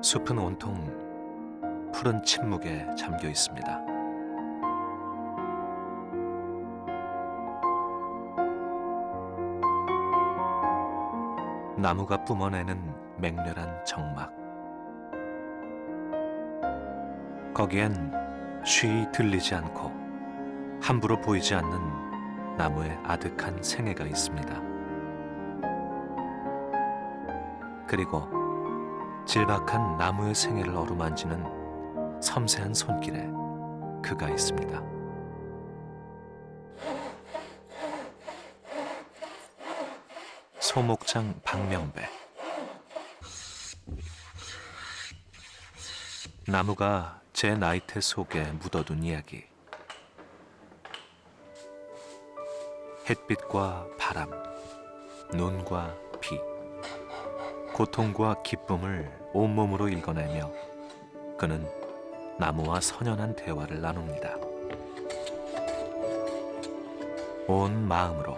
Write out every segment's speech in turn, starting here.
숲은 온통 푸른 침묵에 잠겨 있습니다. 나무가 뿜어내는 맹렬한 정막. 거기엔 쉬이 들리지 않고 함부로 보이지 않는 나무의 아득한 생애가 있습니다. 그리고 질박한 나무의 생애를 어루만지는 섬세한 손길에 그가 있습니다. 소목장 박명배. 나무가 제 나이테 속에 묻어둔 이야기. 햇빛과 바람, 눈과 비, 고통과 기쁨을 온몸으로 읽어내며 그는 나무와 선연한 대화를 나눕니다. 온 마음으로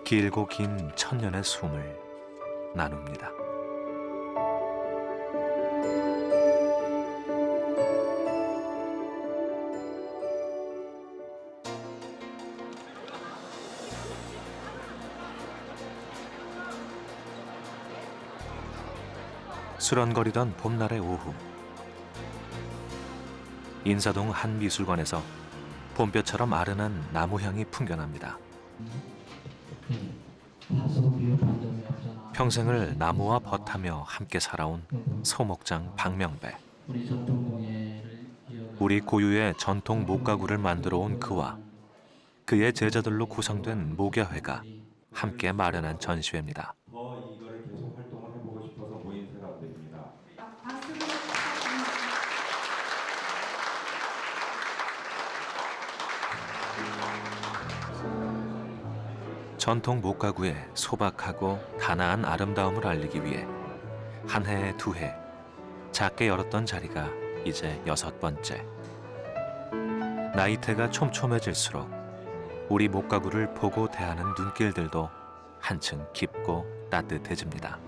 길고 긴 천년의 숨을 나눕니다. 수런거리던 봄날의 오후, 인사동 한 미술관에서 봄볕처럼 아른한 나무향이 풍겨납니다. 평생을 나무와 벗하며 함께 살아온 소목장 박명배. 우리 고유의 전통 목가구를 만들어 온 그와 그의 제자들로 구성된 목야회가 함께 마련한 전시회입니다. 이거를 계속 활동을 해보고 싶어서 모인 사람들입니다. 전통 목가구의 소박하고 단아한 아름다움을 알리기 위해 한 해, 두 해 작게 열었던 자리가 이제 6번째. 나이테가 촘촘해질수록 우리 목가구를 보고 대하는 눈길들도 한층 깊고 따뜻해집니다.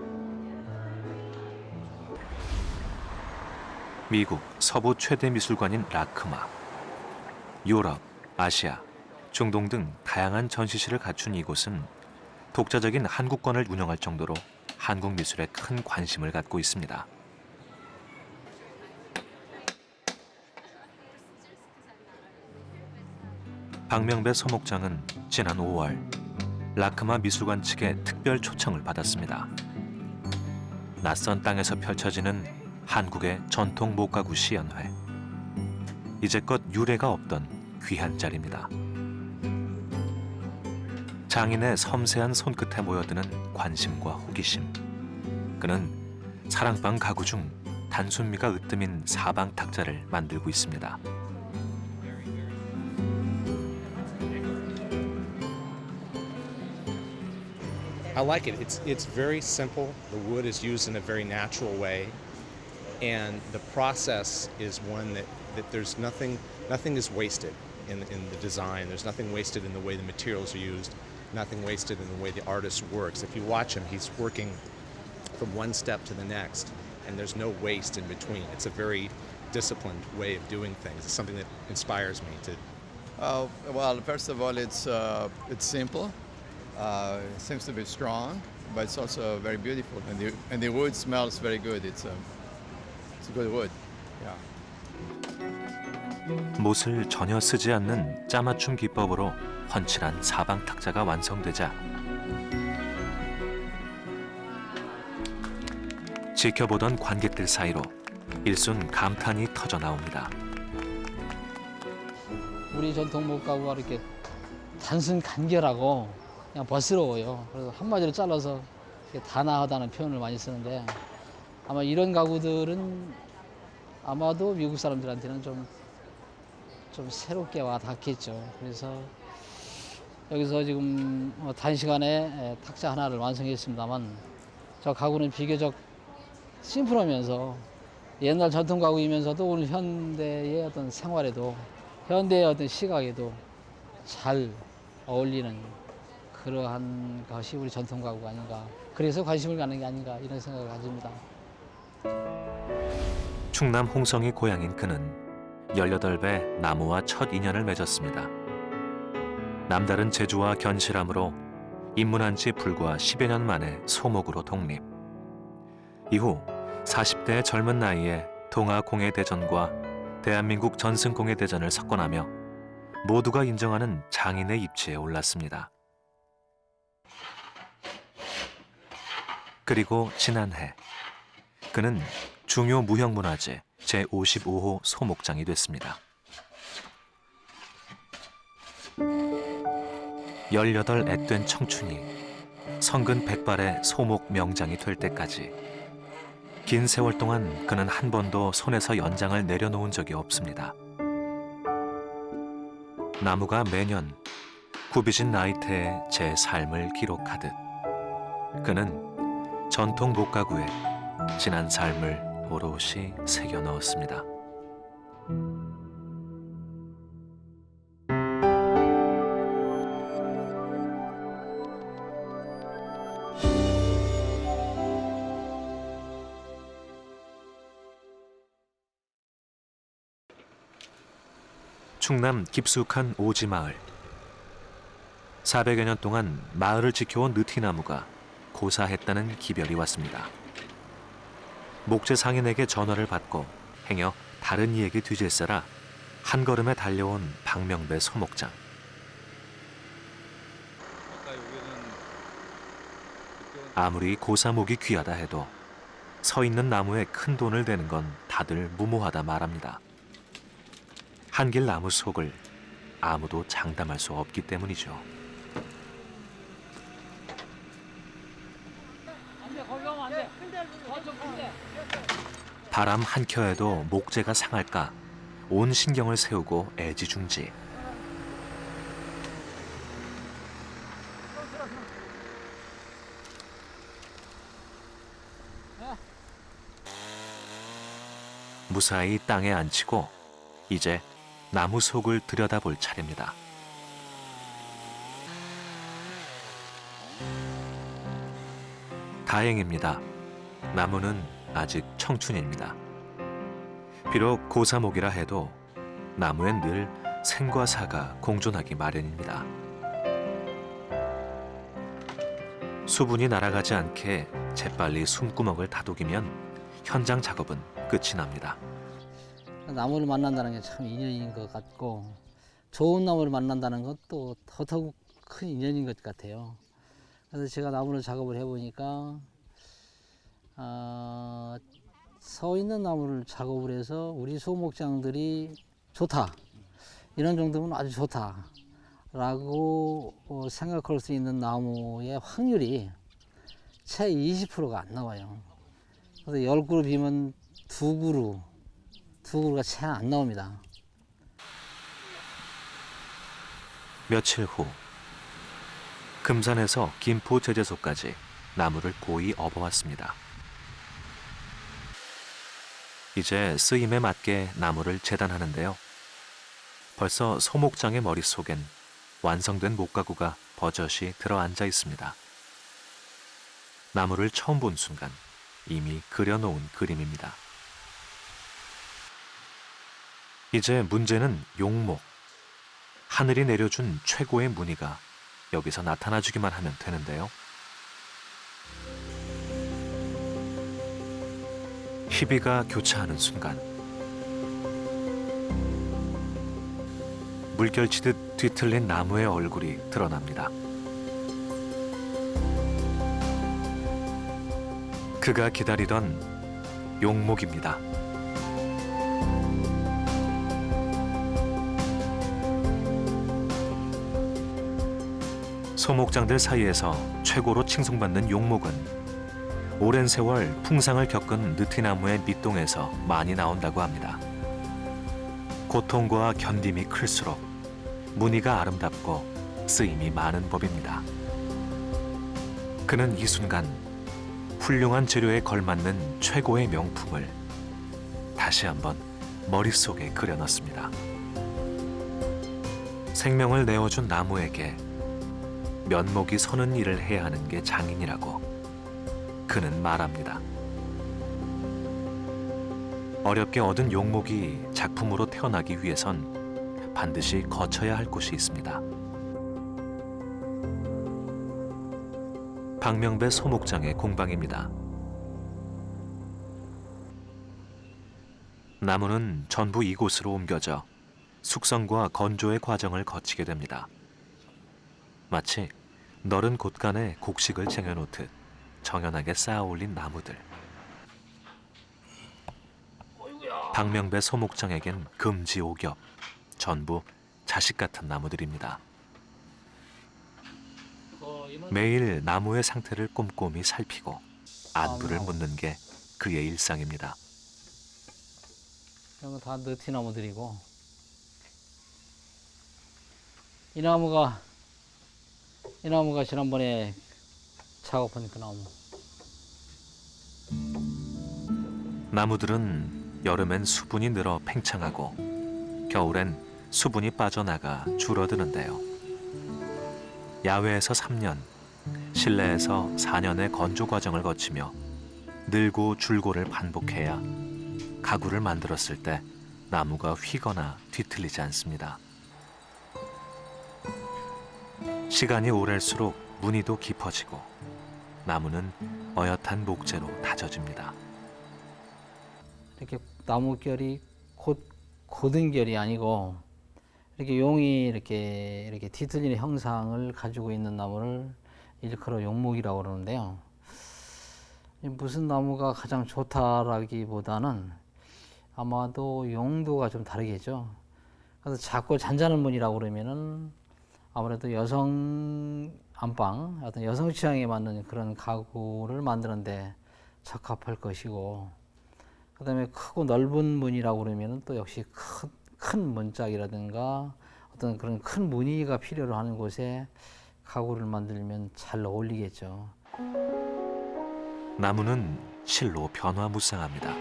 미국 서부 최대 미술관인 라크마, 유럽, 아시아, 중동 등 다양한 전시실을 갖춘 이곳은 독자적인 한국관을 운영할 정도로 한국 미술에 큰 관심을 갖고 있습니다. 박명배 소목장은 지난 5월 라크마 미술관 측의 특별 초청을 받았습니다. 낯선 땅에서 펼쳐지는 한국의 전통 목가구 시연회. 이제껏 유례가 없던 귀한 자리입니다. 장인의 섬세한 손끝에 모여드는 관심과 호기심. 그는 사랑방 가구 중 단순미가 으뜸인 사방 탁자를 만들고 있습니다. I like it. It's very simple. The wood is used in a very natural way, and the process is one that there's nothing is wasted in the design. There's nothing wasted in the way the materials are used. Nothing wasted in the way the artist works. If you watch him, he's working from one step to the next, and there's no waste in between. It's a very disciplined way of doing things. It's something that inspires me to. Well, first of all, it's simple. It seems to be strong, but it's also very beautiful, and the wood smells very good. It's a good wood. Yeah. 못을 전혀 쓰지 않는 짜맞춤 기법으로 훤칠한 사방 탁자가 완성되자 지켜보던 관객들 사이로 일순 감탄이 터져 나옵니다. 우리 전통 목가구가 이렇게 단순 간결하고 그냥 멋스러워요. 그래서 한마디로 잘라서 단아하다는 표현을 많이 쓰는데 아마 이런 가구들은 아마도 미국 사람들한테는 좀 새롭게 와 닿겠죠. 그래서 여기서 지금 단시간에 탁자 하나를 완성했습니다만 저 가구는 비교적 심플하면서 옛날 전통 가구이면서도 오늘 현대의 어떤 생활에도 현대의 어떤 시각에도 잘 어울리는 그러한 것이 우리 전통 가구가 아닌가. 그래서 관심을 갖는 게 아닌가 이런 생각을 가집니다. 충남 홍성이 고향인 그는 18배 나무와 첫 인연을 맺었습니다. 남다른 재주와 견실함으로 입문한 지 불과 10여 년 만에 소목으로 독립. 이후 40대의 젊은 나이에 동아공예대전과 대한민국 전승공예대전을 석권하며 모두가 인정하는 장인의 입지에 올랐습니다. 그리고 지난해 그는 중요 무형문화재 제55호 소목장이 됐습니다. 18 앳된 청춘이 성근 백발의 소목 명장이 될 때까지 긴 세월 동안 그는 한 번도 손에서 연장을 내려놓은 적이 없습니다. 나무가 매년 구비진 나이테의 제 삶을 기록하듯 그는 전통 목가구에 지난 삶을 오롯이 새겨 넣었습니다. 충남 깊숙한 오지마을. 400여 년 동안 마을을 지켜온 느티나무가 고사했다는 기별이 왔습니다. 목재 상인에게 전화를 받고 행여 다른 이에게 뒤질세라 한 걸음에 달려온 박명배 소목장. 아무리 고사목이 귀하다 해도 서 있는 나무에 큰 돈을 대는 건 다들 무모하다 말합니다. 한길 나무 속을 아무도 장담할 수 없기 때문이죠. 바람 한 켜에도 목재가 상할까 온 신경을 세우고 애지중지. 무사히 땅에 앉히고 이제 나무 속을 들여다볼 차례입니다. 다행입니다. 나무는 아직 청춘입니다. 비록 고사목이라 해도 나무엔 늘 생과 사가 공존하기 마련입니다. 수분이 날아가지 않게 재빨리 숨구멍을 다독이면 현장 작업은 끝이 납니다. 나무를 만난다는 게 참 인연인 것 같고 좋은 나무를 만난다는 것도 더더욱 큰 인연인 것 같아요. 그래서 제가 나무를 작업을 해보니까 서 있는 나무를 작업을 해서 우리 소목장들이 좋다, 이런 정도면 아주 좋다라고 생각할 수 있는 나무의 확률이 채 20%가 안 나와요. 그래서 10그루이면 2그루가 채 안 나옵니다. 며칠 후 금산에서 김포 제재소까지 나무를 고이 업어왔습니다. 이제 쓰임에 맞게 나무를 재단하는데요. 벌써 소목장의 머릿속엔 완성된 목가구가 버젓이 들어앉아 있습니다. 나무를 처음 본 순간 이미 그려놓은 그림입니다. 이제 문제는 용목. 하늘이 내려준 최고의 무늬가 여기서 나타나주기만 하면 되는데요. 희비가 교차하는 순간 물결치듯 뒤틀린 나무의 얼굴이 드러납니다. 그가 기다리던 용목입니다. 소목장들 사이에서 최고로 칭송받는 용목은 오랜 세월 풍상을 겪은 느티나무의 밑동에서 많이 나온다고 합니다. 고통과 견딤이 클수록 무늬가 아름답고 쓰임이 많은 법입니다. 그는 이 순간 훌륭한 재료에 걸맞는 최고의 명품을 다시 한번 머릿속에 그려넣습니다. 생명을 내어준 나무에게 면목이 서는 일을 해야 하는 게 장인이라고 그는 말합니다. 어렵게 얻은 용목이 작품으로 태어나기 위해선 반드시 거쳐야 할 곳이 있습니다. 박명배 소목장의 공방입니다. 나무는 전부 이곳으로 옮겨져 숙성과 건조의 과정을 거치게 됩니다. 마치 너른 곳간에 곡식을 쟁여놓듯 정연하게 쌓아 올린 나무들. 박명배 소목장에겐 금지오겹, 전부 자식 같은 나무들입니다. 매일 나무의 상태를 꼼꼼히 살피고 안부를 묻는 게 그의 일상입니다. 이런 거 다 느티나무들이고, 이 나무가 지난번에 작업한 그 나무. 나무들은 여름엔 수분이 늘어 팽창하고 겨울엔 수분이 빠져나가 줄어드는데요. 야외에서 3년, 실내에서 4년의 건조 과정을 거치며 늘고 줄고를 반복해야 가구를 만들었을 때 나무가 휘거나 뒤틀리지 않습니다. 시간이 오를수록 무늬도 깊어지고 나무는 어엿한 목재로 다져집니다. 이렇게 나무결이 곧은 결이 아니고 이렇게 용이 이렇게 뒤틀리는 형상을 가지고 있는 나무를 일컬어 용목이라고 그러는데요. 무슨 나무가 가장 좋다라기보다는 아마도 용도가 좀 다르겠죠. 그래서 작고 잔잔한 무늬라고 그러면은 아무래도 여성 안방, 어떤 여성 취향에 맞는 그런 가구를 만드는데 적합할 것이고, 그다음에 크고 넓은 문이라고 그러면은 또 역시 큰 문짝이라든가 어떤 그런 큰 무늬가 필요로 하는 곳에 가구를 만들면 잘 어울리겠죠. 나무는 실로 변화무쌍합니다.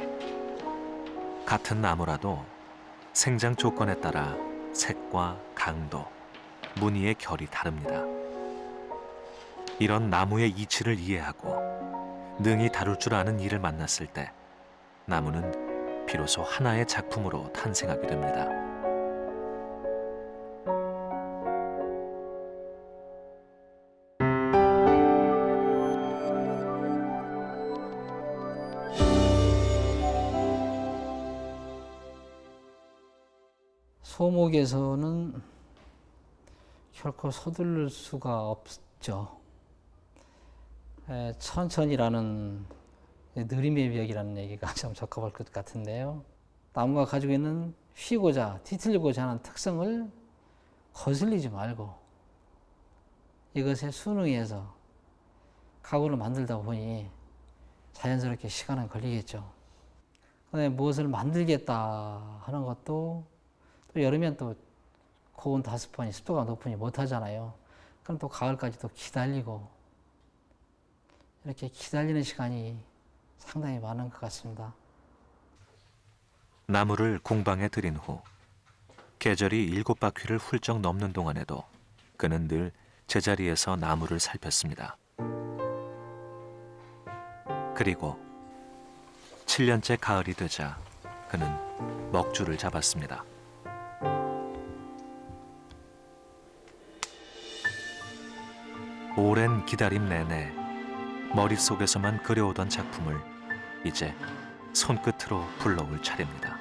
같은 나무라도 생장 조건에 따라 색과 강도, 무늬의 결이 다릅니다. 이런 나무의 이치를 이해하고 능히 다룰 줄 아는 이를 만났을 때 나무는 비로소 하나의 작품으로 탄생하게 됩니다. 소목에서는 결코 서두를 수가 없죠. 천천히라는 느림의 벽이라는 얘기가 참 적합할 것 같은데요. 나무가 가지고 있는 휘고자, 뒤틀리고자 하는 특성을 거슬리지 말고 이것에 순응해서 가구를 만들다 보니 자연스럽게 시간은 걸리겠죠. 그다음에 무엇을 만들겠다 하는 것도 또 여름엔 또 고온 다습하니 습도가 높으니 못하잖아요. 그럼 또 가을까지 또 기다리고 이렇게 기다리는 시간이 상당히 많은 것 같습니다. 나무를 공방에 들인 후 계절이 7바퀴를 훌쩍 넘는 동안에도 그는 늘 제자리에서 나무를 살폈습니다. 그리고 7년째 가을이 되자 그는 먹줄을 잡았습니다. 오랜 기다림 내내 머릿속에서만 그려오던 작품을 이제 손끝으로 불러올 차례입니다.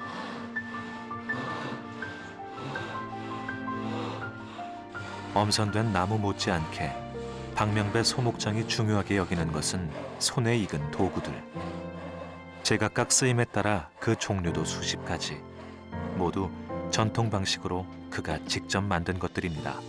엄선된 나무 못지않게 박명배 소목장이 중요하게 여기는 것은 손에 익은 도구들. 제각각 쓰임에 따라 그 종류도 수십 가지. 모두 전통 방식으로 그가 직접 만든 것들입니다.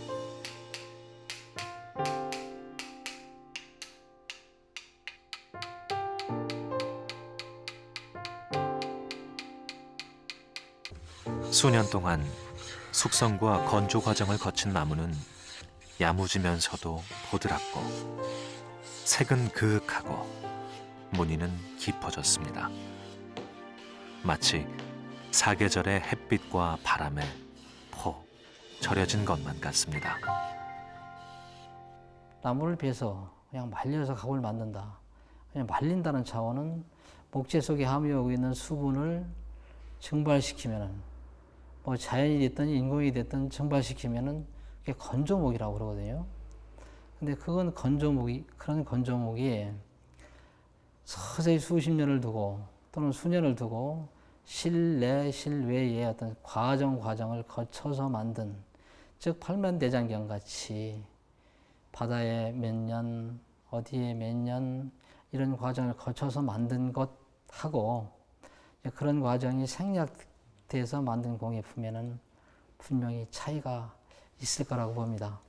수년 동안 숙성과 건조 과정을 거친 나무는 야무지면서도 보드랍고 색은 그윽하고 무늬는 깊어졌습니다. 마치 사계절의 햇빛과 바람에 폭 절여진 것만 같습니다. 나무를 베서 그냥 말려서 가구를 만든다. 그냥 말린다는 차원은 목재 속에 함유하고 있는 수분을 증발시키면은 뭐 자연이 됐든 인공이 됐든 증발시키면은 그게 건조목이라고 그러거든요. 근데 그건 그런 건조목이 서서히 수십 년을 두고 또는 수년을 두고 실내, 실외의 어떤 과정을 거쳐서 만든, 즉 팔면대장경 같이 바다에 몇 년, 어디에 몇 년 이런 과정을 거쳐서 만든 것하고 그런 과정이 생략돼서 만든 공예품에는 분명히 차이가 있을 거라고 봅니다.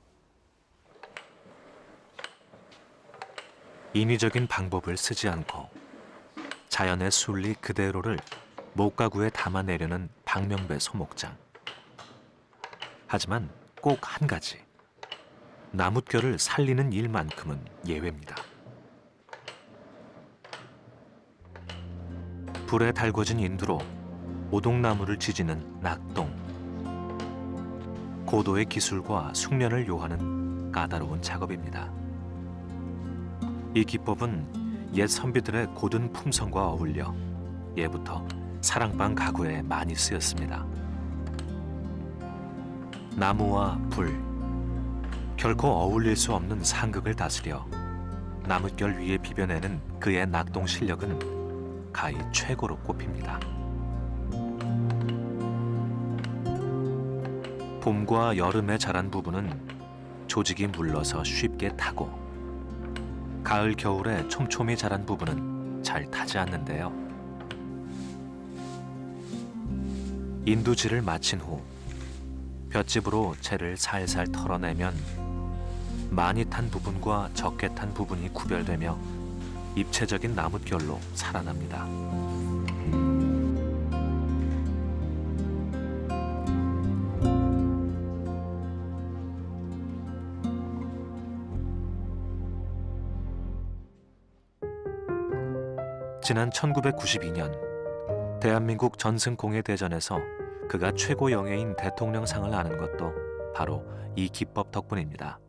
인위적인 방법을 쓰지 않고 자연의 순리 그대로를 목가구에 담아내려는 박명배 소목장. 하지만 꼭 한 가지, 나뭇결을 살리는 일만큼은 예외입니다. 불에 달궈진 인두로 오동나무를 지지는 낙동. 고도의 기술과 숙련을 요하는 까다로운 작업입니다. 이 기법은 옛 선비들의 고든 품성과 어울려 예부터 사랑방 가구에 많이 쓰였습니다. 나무와 불, 결코 어울릴 수 없는 상극을 다스려 나뭇결 위에 비벼내는 그의 낙동 실력은 가히 최고로 꼽힙니다. 봄과 여름에 자란 부분은 조직이 물러서 쉽게 타고, 가을 겨울에 촘촘히 자란 부분은 잘 타지 않는데요. 인두질을 마친 후 볏짚으로 채를 살살 털어내면 많이 탄 부분과 적게 탄 부분이 구별되며 입체적인 나뭇결로 살아납니다. 지난 1992년 대한민국 전승공예대전에서 그가 최고 영예인 대통령상을 아는 것도 바로 이 기법 덕분입니다.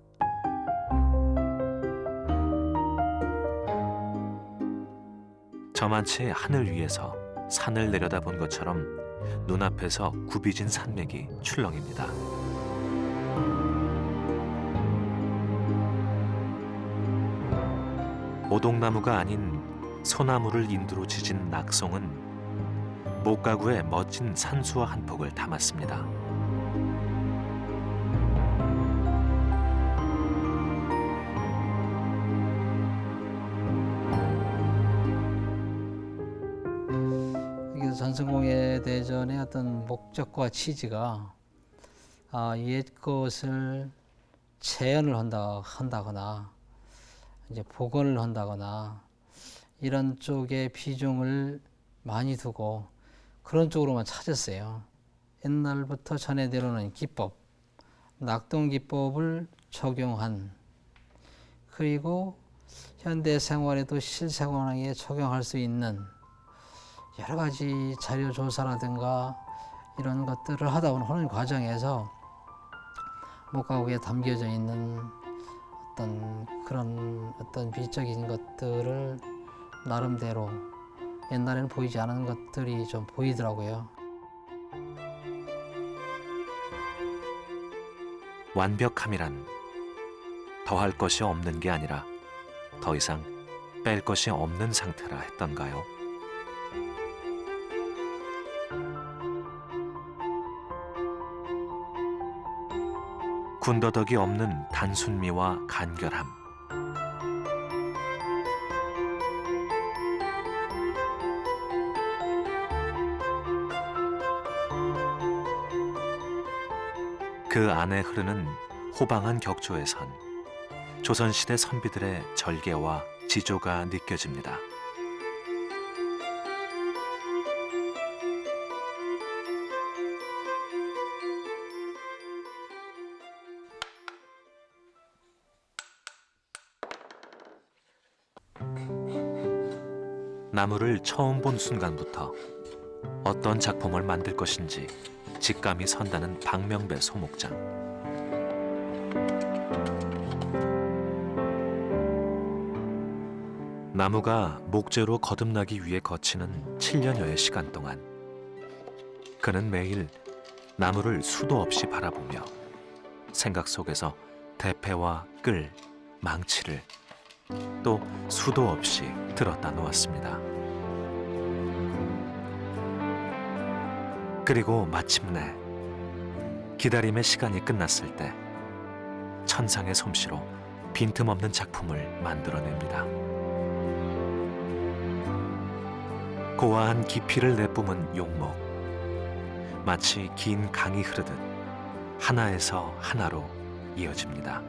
저만치 하늘 위에서 산을 내려다본 것처럼 눈앞에서 굽이진 산맥이 출렁입니다. 오동나무가 아닌 소나무를 인두로 지진 낙송은 목가구에 멋진 산수와 한 폭을 담았습니다. 이게 전승공예대전의 어떤 목적과 취지가 옛 것을 재현을 한다거나 이제 복원을 한다거나 이런 쪽에 비중을 많이 두고 그런 쪽으로만 찾았어요. 옛날부터 전해내려오는 기법, 낙동 기법을 적용한, 그리고 현대 생활에도 실생활에 적용할 수 있는 여러 가지 자료 조사라든가 이런 것들을 하는 과정에서 목가구에 담겨져 있는 어떤 미적인 것들을 나름대로 옛날에는 보이지 않은 것들이 좀 보이더라고요. 완벽함이란 더할 것이 없는 게 아니라 더 이상 뺄 것이 없는 상태라 했던가요? 군더더기 없는 단순미와 간결함. 그 안에 흐르는 호방한 격조에선 조선시대 선비들의 절개와 지조가 느껴집니다. 나무를 처음 본 순간부터 어떤 작품을 만들 것인지 직감이 선다는 박명배 소목장. 나무가 목재로 거듭나기 위해 거치는 7년여의 시간 동안 그는 매일 나무를 수도 없이 바라보며 생각 속에서 대패와 끌, 망치를 또 수도 없이 들었다 놓았습니다. 그리고 마침내 기다림의 시간이 끝났을 때 천상의 솜씨로 빈틈없는 작품을 만들어냅니다. 고아한 깊이를 내뿜은 용목, 마치 긴 강이 흐르듯 하나에서 하나로 이어집니다.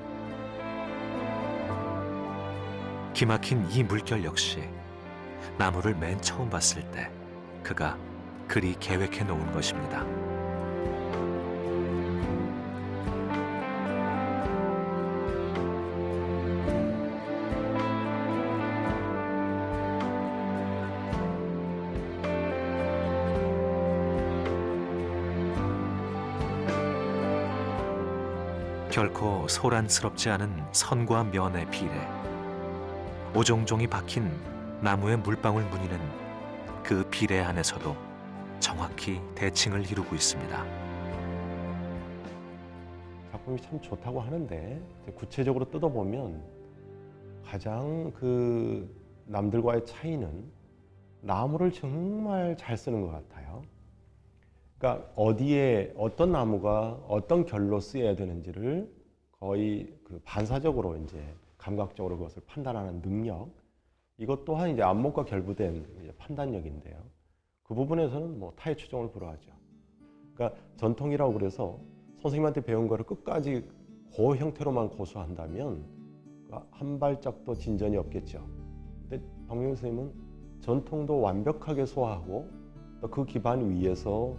기막힌 이 물결 역시 나무를 맨 처음 봤을 때 그가 그리 계획해 놓은 것입니다. 결코 소란스럽지 않은 선과 면의 비례, 오종종이 박힌 나무의 물방울 무늬는 그 비례 안에서도 정확히 대칭을 이루고 있습니다. 작품이 참 좋다고 하는데 구체적으로 뜯어보면 가장 그 남들과의 차이는 나무를 정말 잘 쓰는 것 같아요. 그러니까 어디에 어떤 나무가 어떤 결로 쓰여야 되는지를 거의 그 반사적으로 이제 감각적으로 그것을 판단하는 능력, 이것 또한 이제 안목과 결부된 이제 판단력인데요. 그 부분에서는 뭐 타의 추종을 불허하죠. 그러니까 전통이라고 그래서 선생님한테 배운 거를 끝까지 그 형태로만 고수한다면 한 발짝도 진전이 없겠죠. 근데 박명수 선생님은 전통도 완벽하게 소화하고 또 그 기반 위에서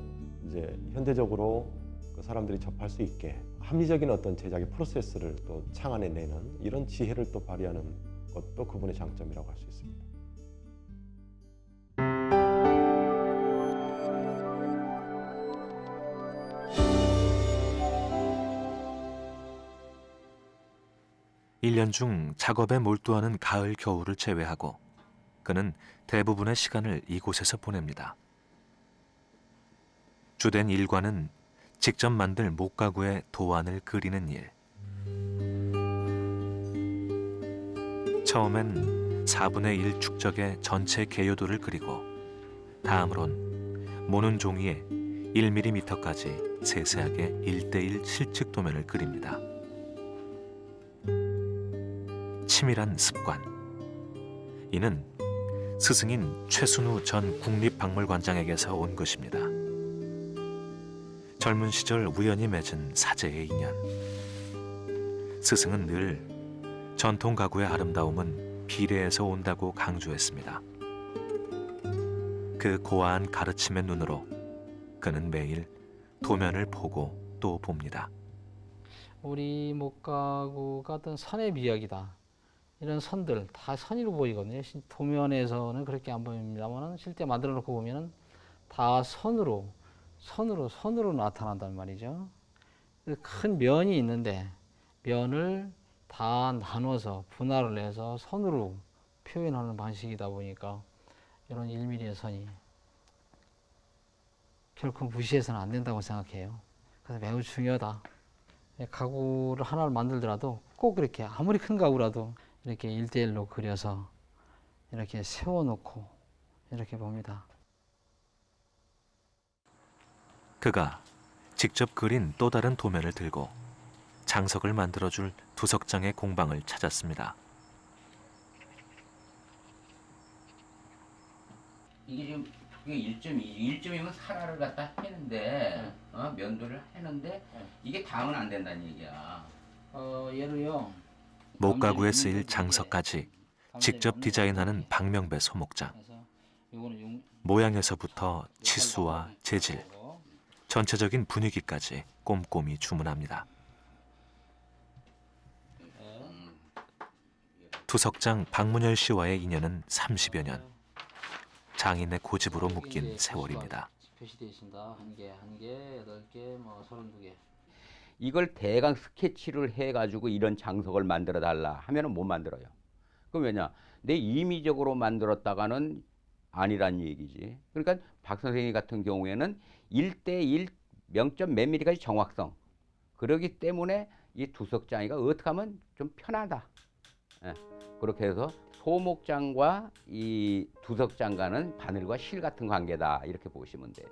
이제 현대적으로 그 사람들이 접할 수 있게 합리적인 어떤 제작의 프로세스를 또 창안해내는 이런 지혜를 또 발휘하는 것도 그분의 장점이라고 할 수 있습니다. 일 년 중 작업에 몰두하는 가을, 겨울을 제외하고 그는 대부분의 시간을 이곳에서 보냅니다. 주된 일과는 직접 만들 목가구의 도안을 그리는 일. 처음엔 4분의 1 축적의 전체 개요도를 그리고 다음으론 모는 종이에 1mm까지 세세하게 1:1 실측 도면을 그립니다. 치밀한 습관. 이는 스승인 최순우 전 국립박물관장에게서 온 것입니다. 젊은 시절 우연히 맺은 사제의 인연. 스승은 늘 전통 가구의 아름다움은 비례에서 온다고 강조했습니다. 그 고아한 가르침의 눈으로 그는 매일 도면을 보고 또 봅니다. 우리 목가구가 어떤 선의 미학이다. 이런 선들 다 선으로 보이거든요. 도면에서는 그렇게 안 보입니다만 실제 만들어 놓고 보면은 다 선으로 나타난단 말이죠. 큰 면이 있는데 면을 다 나눠서 분할을 해서 선으로 표현하는 방식이다 보니까 이런 1mm의 선이 결코 무시해서는 안 된다고 생각해요. 그래서 매우 중요하다. 가구를 하나를 만들더라도 꼭 이렇게 아무리 큰 가구라도 이렇게 1:1로 그려서 이렇게 세워놓고 이렇게 봅니다. 그가 직접 그린 또 다른 도면을 들고 장석을 만들어줄 두석장의 공방을 찾았습니다. 이게 지금 이게 1.2이면 하나를 갖다 해는데 면도를 해는데 이게 다음은 안 된다는 얘기야. 얘를요. 목가구에 쓰일 장석까지 직접 디자인하는 박명배 소목장. 모양에서부터 치수와 재질, 전체적인 분위기까지 꼼꼼히 주문합니다. 두석장 박문열 씨와의 인연은 30여 년. 장인의 고집으로 묶인 세월입니다. 표시되어 있습니다. 1개, 8개, 뭐 32개. 이걸 대강 스케치를 해가지고 이런 장석을 만들어 달라 하면은 못 만들어요. 그럼 왜냐? 내 임의적으로 만들었다가는 아니란 얘기지. 그러니까 박 선생님 같은 경우에는 1대1 0점 몇 미리까지 정확성. 그러기 때문에 이 두석장이가 어떻게 하면 좀 편하다. 예, 그렇게 해서 소목장과 이 두석장과는 바늘과 실 같은 관계다. 이렇게 보시면 돼요.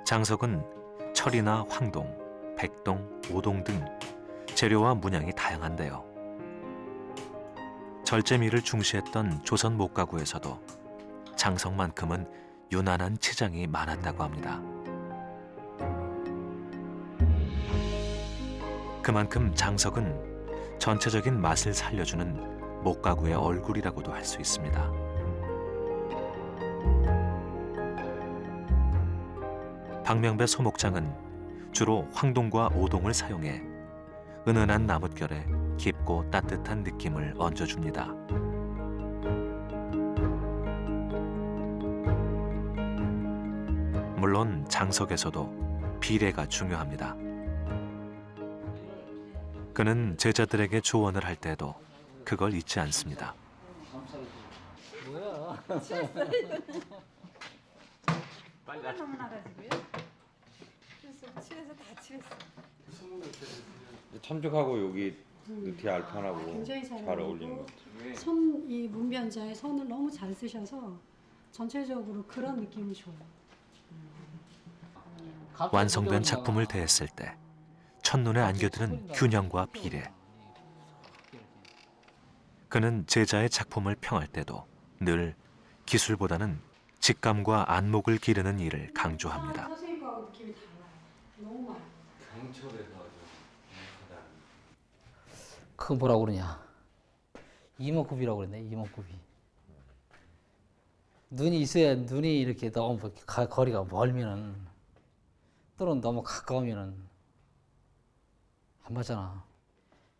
장석은 철이나 황동, 백동, 오동 등 재료와 문양이 다양한데요. 절제미를 중시했던 조선 목가구에서도 장석만큼은 유난한 치장이 많았다고 합니다. 그만큼 장석은 전체적인 맛을 살려주는 목가구의 얼굴이라고도 할 수 있습니다. 박명배 소목장은 주로 황동과 오동을 사용해 은은한 나뭇결에 깊고 따뜻한 느낌을 얹어줍니다. 물론 장석에서도 비례가 중요합니다. 그는 제자들에게 조언을 할 때도 그걸 잊지 않습니다. 너무 나가지고요. 그래서 칠해서 다 칠했어. 참좋하고 여기 뒤에 알판하고 굉장히 잘 어울리는 것 같아요. 이 문변자의 선을 너무 잘 쓰셔서 전체적으로 그런 느낌이 좋아요. 완성된 작품을 대했을 때 첫눈에 안겨드는 균형과 비례. 그는 제자의 작품을 평할 때도 늘 기술보다는 직감과 안목을 기르는 일을 강조합니다. 선생님 거하고 느낌이 달라요. 너무 많아요. 그 뭐라고 그러냐. 이목구비라고 그러네. 이목구비. 눈이 있어야 눈이 이렇게 너무 거리가 멀면은 또는 너무 가까우면은 안 맞잖아.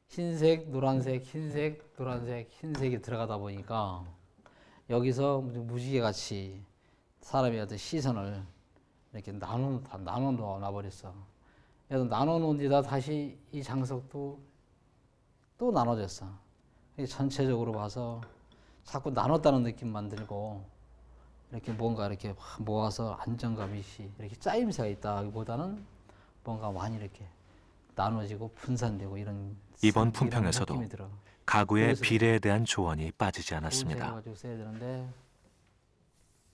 흰색, 노란색, 흰색, 노란색, 흰색이 들어가다 보니까 여기서 무지개같이 사람의 어떤 시선을 이렇게 나눠 놔버렸어. 그래서 나눠놓은 데다 다시 이 장석도 또 나눠졌어. 전체적으로 봐서 자꾸 나눴다는 느낌만 들고 이렇게 뭔가 이렇게 모아서 안정감이 이렇게 짜임새가 있다기보다는 뭔가 많이 이렇게 나눠지고 분산되고 이런 이번 품평에서도 느낌이 들어. 가구의 그래서 비례에 대한 조언이 빠지지 좋은 않았습니다. 가지고 써야 되는데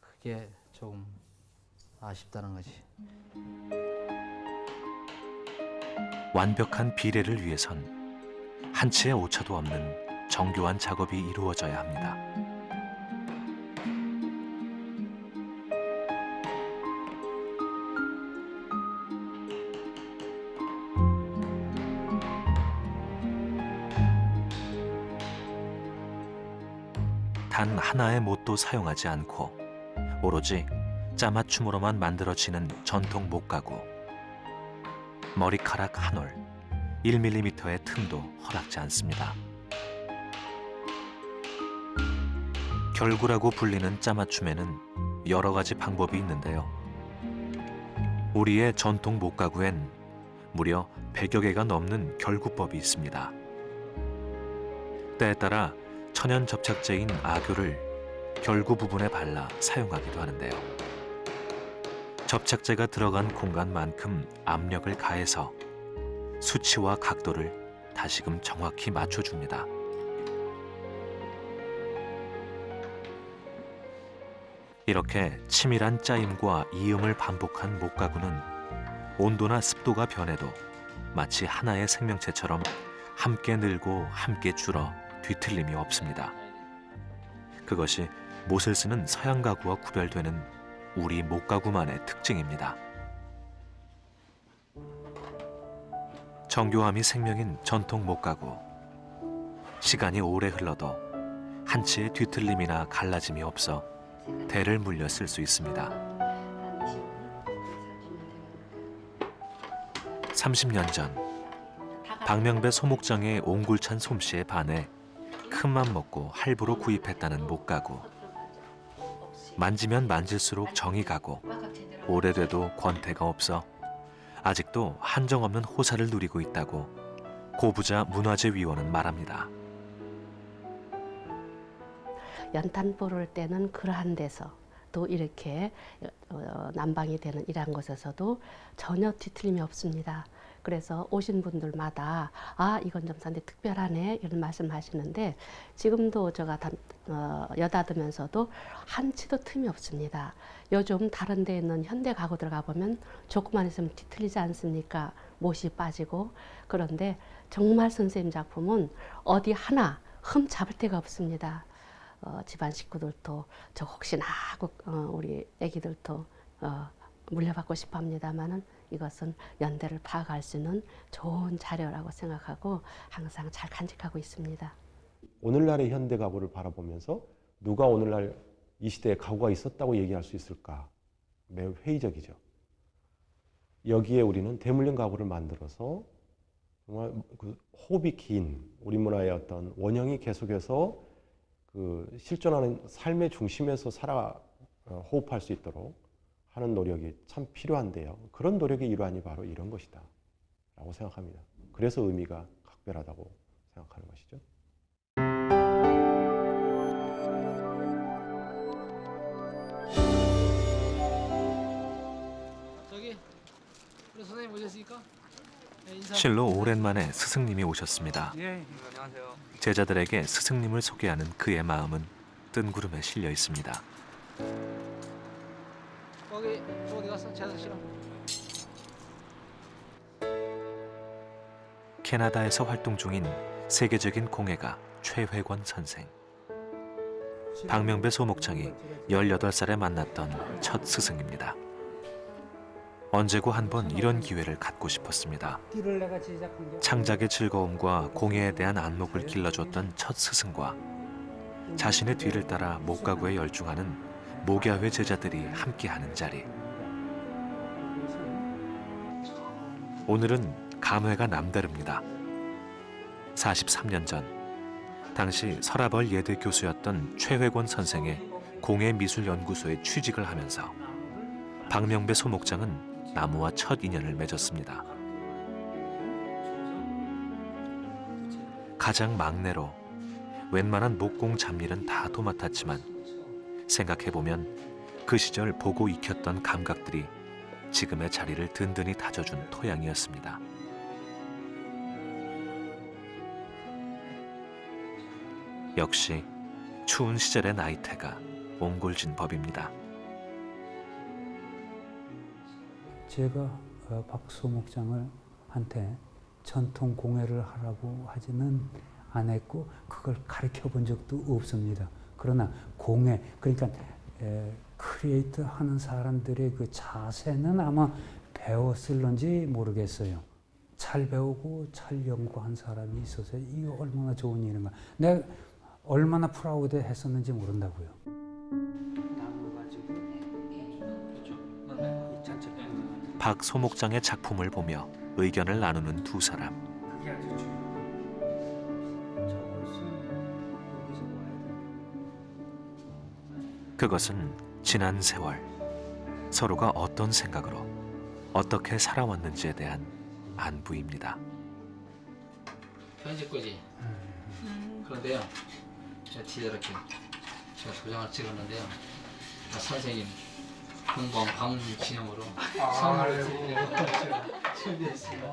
그게 조금 아쉽다는 거지. 완벽한 비례를 위해선 한치의 오차도 없는 정교한 작업이 이루어져야 합니다. 단 하나의 못도 사용하지 않고 오로지 짜맞춤으로만 만들어지는 전통 목가구. 머리카락 한 올, 1mm의 틈도 허락지 않습니다. 결구라고 불리는 짜맞춤에는 여러 가지 방법이 있는데요. 우리의 전통 목가구엔 무려 100여 개가 넘는 결구법이 있습니다. 때에 따라 천연 접착제인 아교를 결구 부분에 발라 사용하기도 하는데요. 접착제가 들어간 공간만큼 압력을 가해서 수치와 각도를 다시금 정확히 맞춰줍니다. 이렇게 치밀한 짜임과 이음을 반복한 목가구는 온도나 습도가 변해도 마치 하나의 생명체처럼 함께 늘고 함께 줄어 뒤틀림이 없습니다. 그것이 못을 쓰는 서양 가구와 구별되는 우리 목가구만의 특징입니다. 정교함이 생명인 전통 목가구. 시간이 오래 흘러도 한치의 뒤틀림이나 갈라짐이 없어 대를 물려 쓸 수 있습니다. 30년 전 박명배 소목장의 옹굴찬 솜씨에 반해 큰맘 먹고 할부로 구입했다는 목가구. 만지면 만질수록 정이 가고 오래돼도 권태가 없어 아직도 한정없는 호사를 누리고 있다고 고부자 문화재위원은 말합니다. 연탄 불을 때는 그러한 데서 또 이렇게 난방이 되는 이러한 곳에서도 전혀 뒤틀림이 없습니다. 그래서 오신 분들마다 아 이건 좀 상당히 특별하네 이런 말씀하시는데 지금도 제가 여닫으면서도 한치도 틈이 없습니다. 요즘 다른 데 있는 현대 가구들 가보면 조금만 있으면 뒤틀리지 않습니까? 못이 빠지고. 그런데 정말 선생님 작품은 어디 하나 흠 잡을 데가 없습니다. 집안 식구들도 저 혹시나 하고 우리 애기들도 물려받고 싶어 합니다만은 이것은 연대를 파악할 수 있는 좋은 자료라고 생각하고 항상 잘 간직하고 있습니다. 오늘날의 현대 가구를 바라보면서 누가 오늘날 이 시대에 가구가 있었다고 얘기할 수 있을까? 매우 회의적이죠. 여기에 우리는 대물림 가구를 만들어서 정말 그 호흡이 긴 우리 문화의 어떤 원형이 계속해서 그 실존하는 삶의 중심에서 호흡할 수 있도록 하는 노력이 참 필요한데요. 그런 노력의 일환이 바로 이런 것이다 라고 생각합니다. 그래서 의미가 각별하다고 생각하는 것이죠. 저기 우리 선생님 오셨습니까? 실로 오랜만에 스승님이 오셨습니다. 안녕하세요. 제자들에게 스승님을 소개하는 그의 마음은 뜬구름에 실려 있습니다. 거기 어디 갔어? 제자 씨랑. 캐나다에서 활동 중인 세계적인 공예가 최회권 선생. 박명배 소목장이 18살에 만났던 첫 스승입니다. 언제고 한번 이런 기회를 갖고 싶었습니다. 창작의 즐거움과 공예에 대한 안목을 길러줬던 첫 스승과 자신의 뒤를 따라 목가구에 열중하는 목야회 제자들이 함께하는 자리. 오늘은 감회가 남다릅니다. 43년 전 당시 서라벌 예대 교수였던 최회권 선생의 공예미술연구소에 취직을 하면서 박명배 소목장은 나무와 첫 인연을 맺었습니다. 가장 막내로 웬만한 목공 잡일은 다 도맡았지만 생각해보면 그 시절 보고 익혔던 감각들이 지금의 자리를 든든히 다져준 토양이었습니다. 역시 추운 시절의 나이테가 옹골진 법입니다. 제가 박소목장을 한테 전통 공예를 하라고 하지는 않았고 그걸 가르쳐 본 적도 없습니다. 그러나 공예, 그러니까 크리에이터 하는 사람들의 그 자세는 아마 배웠을런지 모르겠어요. 잘 배우고 잘 연구한 사람이 있어서 이거 얼마나 좋은 일인가. 내가 얼마나 프라우드 했었는지 모른다고요. 박 소목장의 작품을 보며 의견을 나누는 두 사람. 그것은 지난 세월 서로가 어떤 생각으로 어떻게 살아왔는지에 대한 안부입니다. 편집 거지. 그런데요, 제가 뒤에 이렇게 제가 도장을 찍었는데요. 선생님 공방 방문 기념으로 선물을 드리려고 준비했습니다.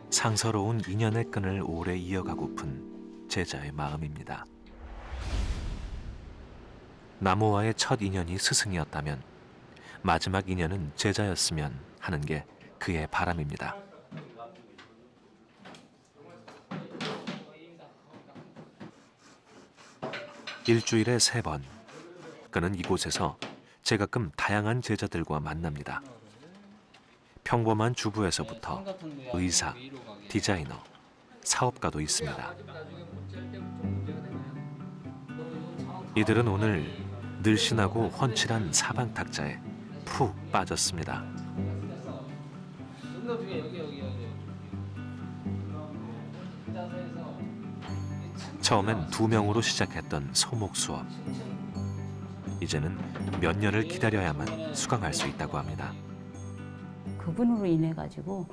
상서로운 인연의 끈을 오래 이어가고픈 제자의 마음입니다. 나무와의 첫 인연이 스승이었다면 마지막 인연은 제자였으면 하는 게 그의 바람입니다. 일주일에 3번 그는 이곳에서 제가끔 다양한 제자들과 만납니다. 평범한 주부에서부터 의사, 디자이너, 사업가도 있습니다. 이들은 오늘 늘씬하고 훤칠한 사방탁자에 푹 빠졌습니다. 처음엔 2명으로 시작했던 소목 수업. 이제는 몇 년을 기다려야만 수강할 수 있다고 합니다. 그분으로 인해 가지고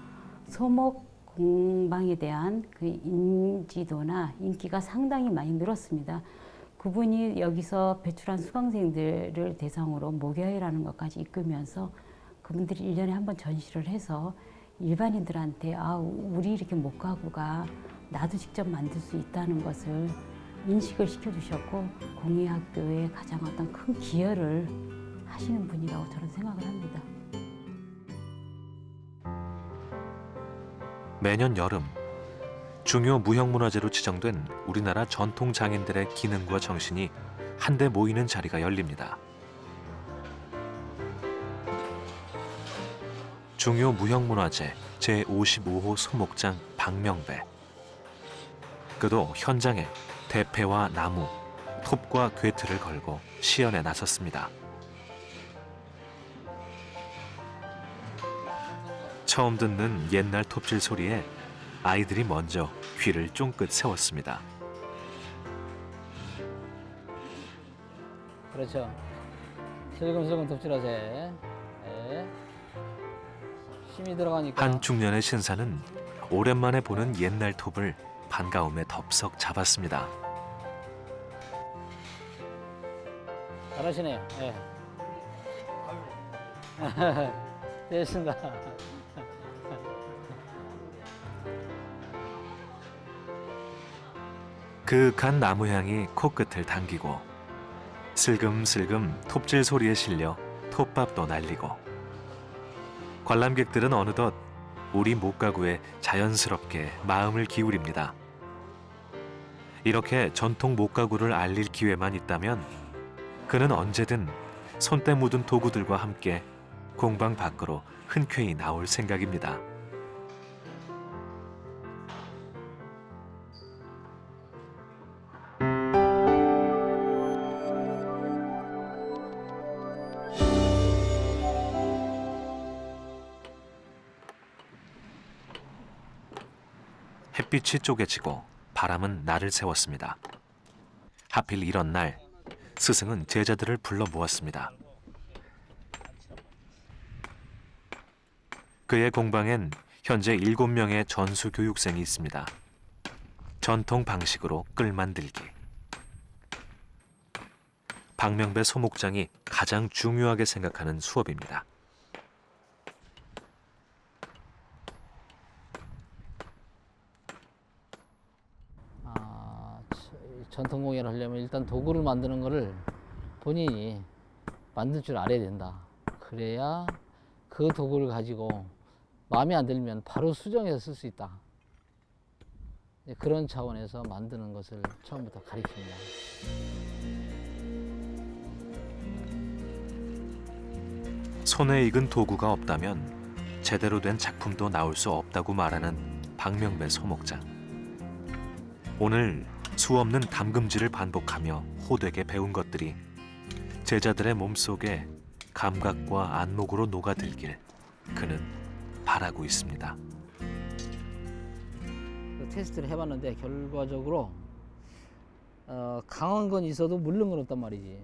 소목 공방에 대한 그 인지도나 인기가 상당히 많이 늘었습니다. 그분이 여기서 배출한 수강생들을 대상으로 목요회라는 것까지 이끌면서 그분들이 1년에 한 번 전시를 해서 일반인들한테 우리 이렇게 목가구가 나도 직접 만들 수 있다는 것을 인식을 시켜주셨고 공예학교에 가장 어떤 큰 기여를 하시는 분이라고 저는 생각을 합니다. 매년 여름 중요 무형문화재로 지정된 우리나라 전통 장인들의 기능과 정신이 한데 모이는 자리가 열립니다. 중요 무형문화재 제55호 소목장 박명배. 그도 현장에 대패와 나무, 톱과 괴틀을 걸고 시연에 나섰습니다. 처음 듣는 옛날 톱질 소리에 아이들이 먼저 귀를 쫑긋 세웠습니다. 그렇죠. 슬금슬금 톱질하세. 네. 힘이 들어가니까. 한 중년의 신사는 오랜만에 보는 옛날 톱을 반가움에 덥석 잡았습니다. 잘하시네요. 네. 됐습니다. 그윽한 나무향이 코끝을 당기고 슬금슬금 톱질 소리에 실려 톱밥도 날리고 관람객들은 어느덧 우리 목가구에 자연스럽게 마음을 기울입니다. 이렇게 전통 목가구를 알릴 기회만 있다면 그는 언제든 손때 묻은 도구들과 함께 공방 밖으로 흔쾌히 나올 생각입니다. 햇빛이 쪼개지고 바람은 날을 세웠습니다. 하필 이런 날 스승은 제자들을 불러 모았습니다. 그의 공방엔 현재 7명의 전수 교육생이 있습니다. 전통 방식으로 끌 만들기. 박명배 소목장이 가장 중요하게 생각하는 수업입니다. 전통 공예를 하려면 일단 도구를 만드는 거를 본인이 만들 줄 알아야 된다. 그래야 그 도구를 가지고 마음에 안 들면 바로 수정해서 쓸 수 있다. 그런 차원에서 만드는 것을 처음부터 가르칩니다. 손에 익은 도구가 없다면 제대로 된 작품도 나올 수 없다고 말하는 박명배 소목장. 오늘 수없는 담금질을 반복하며 호되게 배운 것들이 제자들의 몸속에 감각과 안목으로 녹아들길 그는 바라고 있습니다. 테스트를 해봤는데 결과적으로 강한 건 있어도 물른 건 없단 말이지.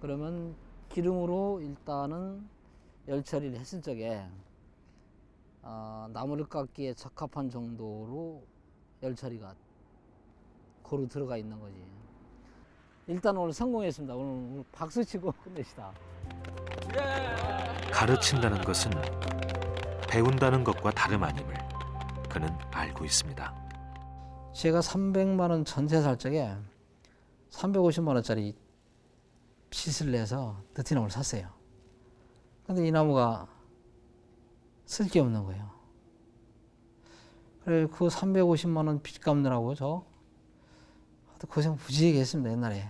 그러면 기름으로 일단은 열 처리를 했을 적에 나무를 깎기에 적합한 정도로 열 처리가 고루 들어가 있는 거지. 일단 오늘 성공했습니다. 오늘 박수 치고 끝내시다. 가르친다는 것은 배운다는 것과 다름 아님을 그는 알고 있습니다. 제가 300만 원 전세 살 적에 350만 원짜리 빚을 내서 느티나무를 샀어요. 근데 이 나무가 쓸 게 없는 거예요. 그래 그 350만 원 빚 갚느라고 저 고생 무지하게 했습니다. 옛날에.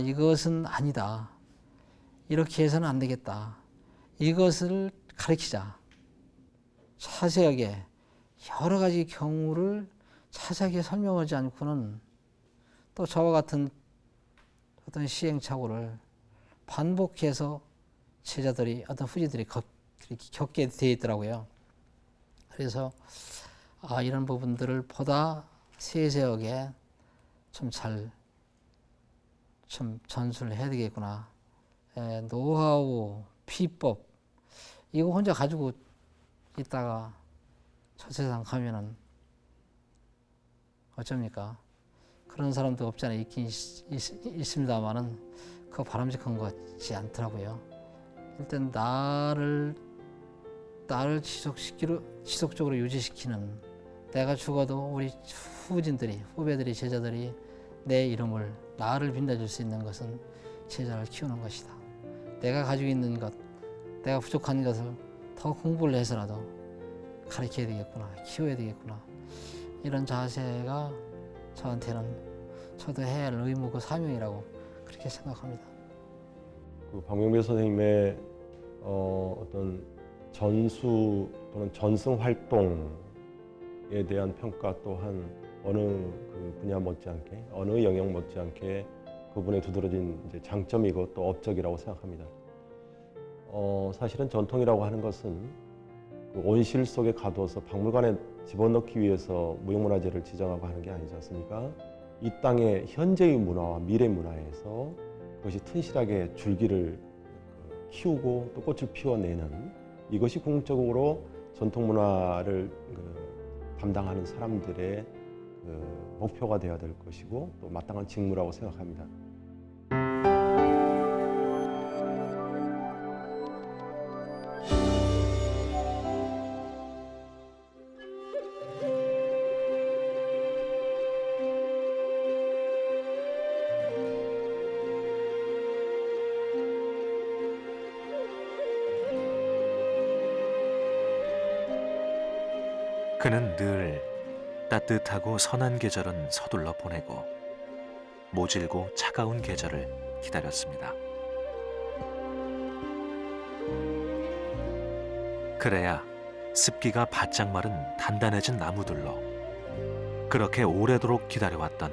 이것은 아니다. 이렇게 해서는 안 되겠다. 이것을 가르치자. 자세하게 여러 가지 경우를 자세하게 설명하지 않고는 또 저와 같은 어떤 시행착오를 반복해서 제자들이 어떤 후지들이 겪게 되어 있더라고요. 그래서 이런 부분들을 보다 세세하게 좀 전수를 해야 되겠구나. 노하우, 비법 이거 혼자 가지고 있다가 저 세상 가면은 어쩝니까? 그런 사람도 없지 않아 있긴 있습니다만은 그거 바람직한 것 같지 않더라고요. 일단 나를 지속적으로 유지시키는, 내가 죽어도 우리 후배들이, 제자들이 내 이름을, 나를 빛내줄 수 있는 것은 제자를 키우는 것이다. 내가 가지고 있는 것, 내가 부족한 것을 더 공부를 해서라도 가르쳐야 되겠구나, 키워야 되겠구나. 이런 자세가 저한테는 저도 해야 할 의무고 사명이라고 그렇게 생각합니다. 그 박명배 선생님의 어떤 전수 또는 전승 활동에 대한 평가 또한 어느 그 분야 못지않게, 어느 영역 못지않게 그분의 두드러진 이제 장점이고 또 업적이라고 생각합니다. 사실은 전통이라고 하는 것은 그 온실 속에 가두어서 박물관에 집어넣기 위해서 무형문화재를 지정하고 하는 게 아니지 않습니까? 이 땅의 현재의 문화와 미래 문화에서 그것이 튼실하게 줄기를 키우고 또 꽃을 피워내는, 이것이 궁극적으로 전통문화를 담당하는 사람들의 목표가 되어야 될 것이고 또 마땅한 직무라고 생각합니다. 그는 늘 따뜻하고 선한 계절은 서둘러 보내고 모질고 차가운 계절을 기다렸습니다. 그래야 습기가 바짝 마른 단단해진 나무들로 그렇게 오래도록 기다려왔던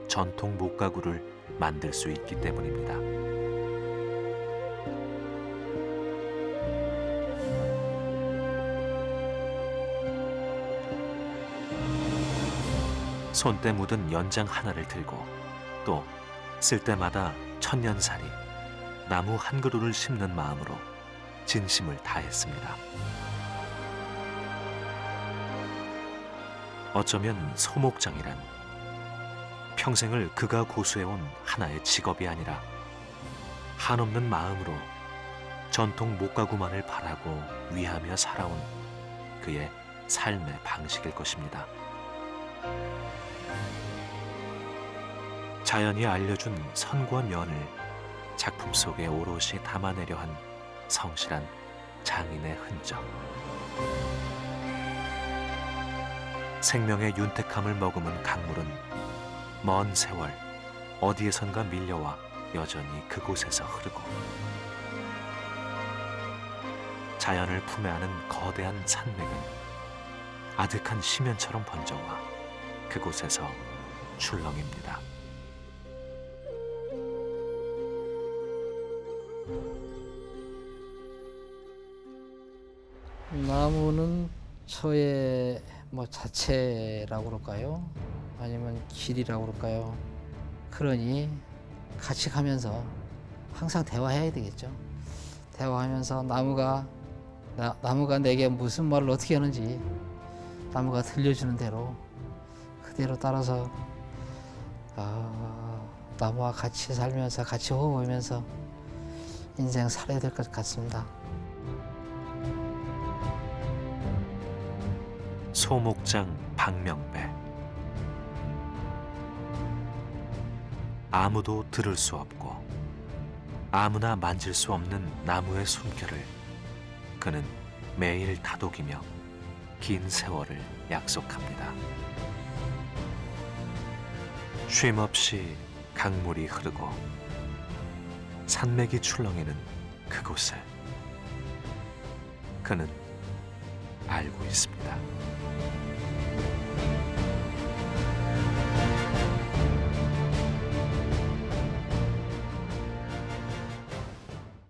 전통 목가구를 만들 수 있기 때문입니다. 손때 묻은 연장 하나를 들고 또 쓸 때마다 천년살이 나무 한 그루를 심는 마음으로 진심을 다했습니다. 어쩌면 소목장이란 평생을 그가 고수해온 하나의 직업이 아니라 한없는 마음으로 전통 목가구만을 바라고 위하며 살아온 그의 삶의 방식일 것입니다. 자연이 알려준 선과 면을 작품 속에 오롯이 담아내려 한 성실한 장인의 흔적. 생명의 윤택함을 머금은 강물은 먼 세월 어디에선가 밀려와 여전히 그곳에서 흐르고, 자연을 품에 안은 거대한 산맥은 아득한 심연처럼 번져와 그곳에서 출렁입니다. 나무는 저의 자체라고 그럴까요? 아니면 길이라고 그럴까요? 그러니 같이 가면서 항상 대화해야 되겠죠. 대화하면서 나무가 내게 무슨 말을 어떻게 하는지 나무가 들려주는 대로 그대로 따라서 나무와 같이 살면서 같이 호흡하면서 인생 살아야 될 것 같습니다. 소목장 박명배. 아무도 들을 수 없고 아무나 만질 수 없는 나무의 숨결을 그는 매일 다독이며 긴 세월을 약속합니다. 쉼없이 강물이 흐르고 산맥이 출렁이는 그곳을 그는 알고 있습니다.